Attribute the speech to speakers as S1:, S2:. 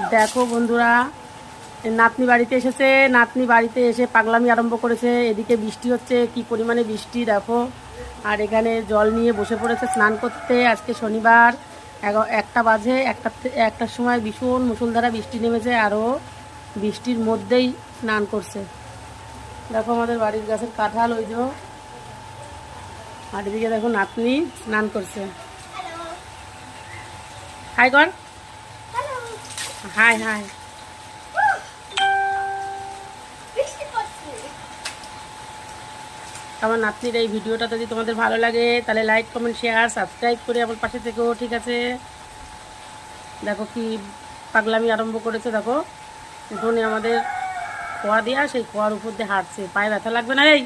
S1: দেখো বন্ধুরা, নাতনি বাড়িতে এসেছে। নাতনি বাড়িতে এসে পাগলামি আরম্ভ করেছে। এদিকে বৃষ্টি হচ্ছে, কি পরিমাণে বৃষ্টি দেখো। আর এখানে জল নিয়ে বসে পড়েছে স্নান করতে। আজকে শনিবার, 1টা বাজে। একটার সময় ভীষণ মুষলধারা বৃষ্টি নেমেছে, আরও বৃষ্টির মধ্যেই স্নান করছে। দেখো আমাদের বাড়ির গাছের কাঁঠাল, ওই যে। আর এদিকে দেখো নাতনি স্নান করছে। হাই কর, হাই হাই। আমার নাতনির এই ভিডিওটা যদি তোমাদের ভালো লাগে তাহলে লাইক, কমেন্ট, শেয়ার, সাবস্ক্রাইব করে আমার পাশে থেকো, ঠিক আছে? দেখো কি পাগলামি আরম্ভ করেছে। দেখো উঠোনে আমাদের খোয়া দেওয়া, সেই খোয়ার উপর দিয়ে হাঁটছে। পায়ে ব্যথা লাগবে না? এই